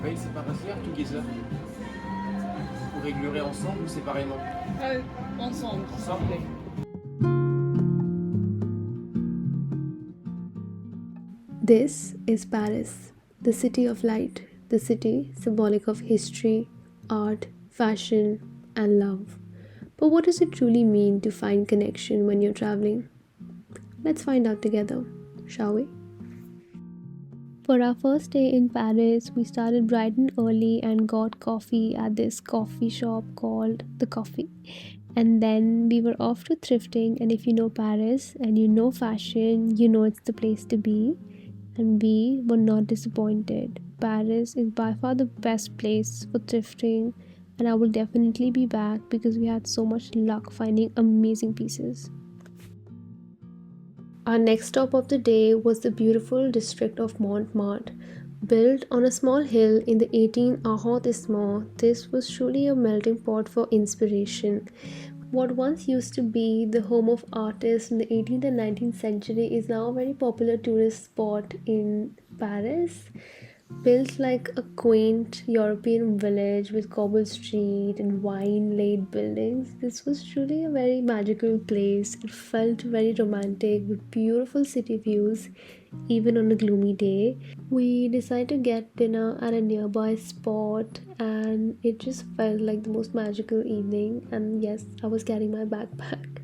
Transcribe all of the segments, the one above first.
Oui, c'est pas facile, together. Vous réglerez ensemble ou séparément? Ensemble, s'il vous Ensemble? plaît. This is Paris, the city of light, the city symbolic of history, art, fashion, and love. But what does it truly mean to find connection when you're traveling? Let's find out together, shall we? For our first day in Paris, we started bright and early and got coffee at this coffee shop called The Coffee. And then we were off to thrifting. And if you know Paris and you know fashion, you know it's the place to be. And we were not disappointed. Paris is by far the best place for thrifting, and I will definitely be back because we had so much luck finding amazing pieces. Our next stop of the day was the beautiful district of Montmartre. Built on a small hill in the 18th arrondissement, this was truly a melting pot for inspiration. What once used to be the home of artists in the 18th and 19th century is now a very popular tourist spot in Paris. Built like a quaint European village with cobble street and wine-laid buildings, this was truly a very magical place. It felt very romantic with beautiful city views, even on a gloomy day. We decided to get dinner at a nearby spot, and it just felt like the most magical evening. And yes, I was carrying my backpack.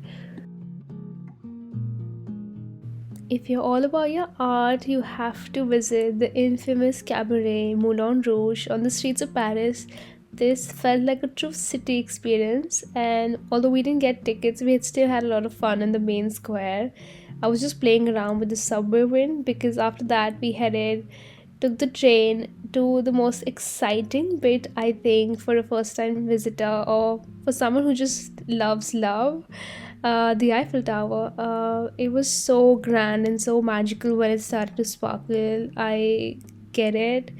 If you're all about your art, you have to visit the infamous cabaret Moulin Rouge on the streets of Paris. This felt like a true city experience, and although we didn't get tickets, we had still had a lot of fun in the main square. I was just playing around with the subway wind because after that we took the train to the most exciting bit, I think, for a first time visitor or for someone who just loves love, the Eiffel Tower. It was so grand and so magical when it started to sparkle. I get it.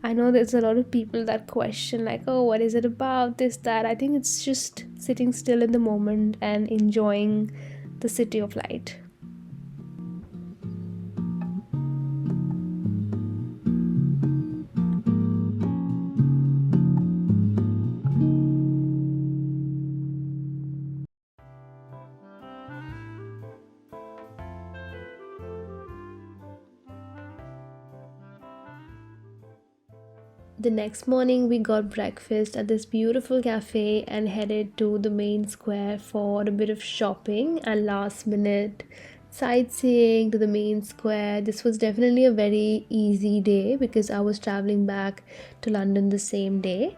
I know there's a lot of people that question, like, oh, what is it about? This, that. I think it's just sitting still in the moment and enjoying the city of light. The next morning, we got breakfast at this beautiful cafe and headed to the main square for a bit of shopping and last minute sightseeing to the main square. This was definitely a very easy day because I was traveling back to London the same day.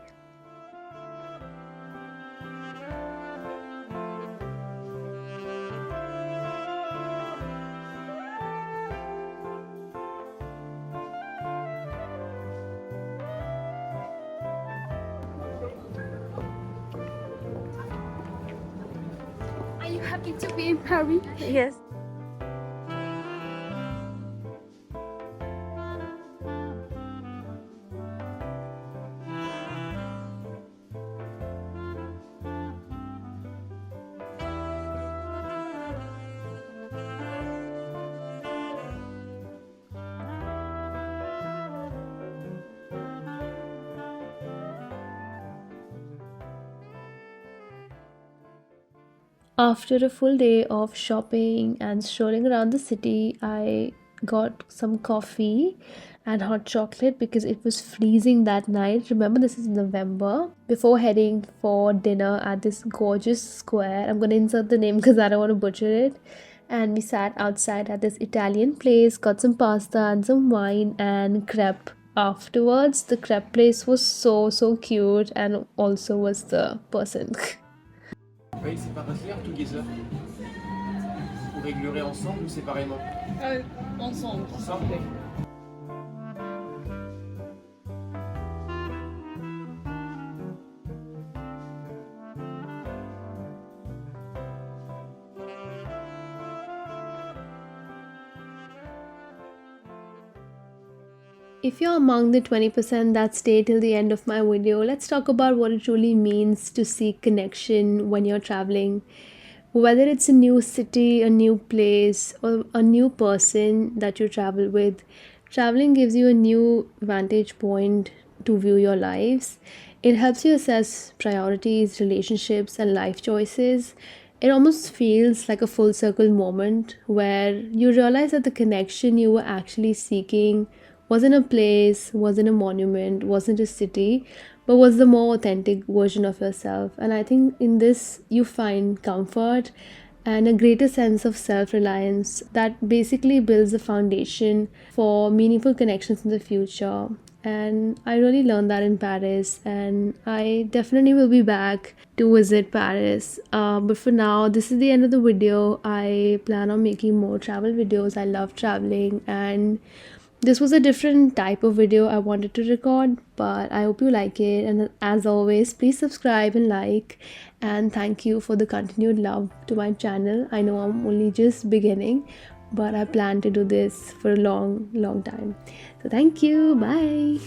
Are you happy to be in Paris? Yes. After a full day of shopping and strolling around the city, I got some coffee and hot chocolate because it was freezing that night. Remember, this is November. Before heading for dinner at this gorgeous square, I'm gonna insert the name because I don't want to butcher it. And we sat outside at this Italian place, got some pasta and some wine and crepe. Afterwards, the crepe place was so cute, and also was the person. Oui, c'est pas facile, together. Vous réglerez ensemble ou séparément? Ensemble, s'il vous Ensemble? plaît. If you're among the 20% that stay till the end of my video, let's talk about what it truly means to seek connection when you're traveling. Whether it's a new city, a new place, or a new person that you travel with, traveling gives you a new vantage point to view your lives. It helps you assess priorities, relationships, and life choices. It almost feels like a full circle moment where you realize that the connection you were actually seeking wasn't a place, wasn't a monument, wasn't a city, but was the more authentic version of yourself. And I think in this you find comfort and a greater sense of self reliance that basically builds a foundation for meaningful connections in the future. And I really learned that in Paris, and I definitely will be back to visit Paris. But for now, this is the end of the video. I plan on making more travel videos. I love traveling, and this was a different type of video I wanted to record, but I hope you like it. And as always, please subscribe and like, and thank you for the continued love to my channel. I know I'm only just beginning, but I plan to do this for a long time. So thank you. Bye.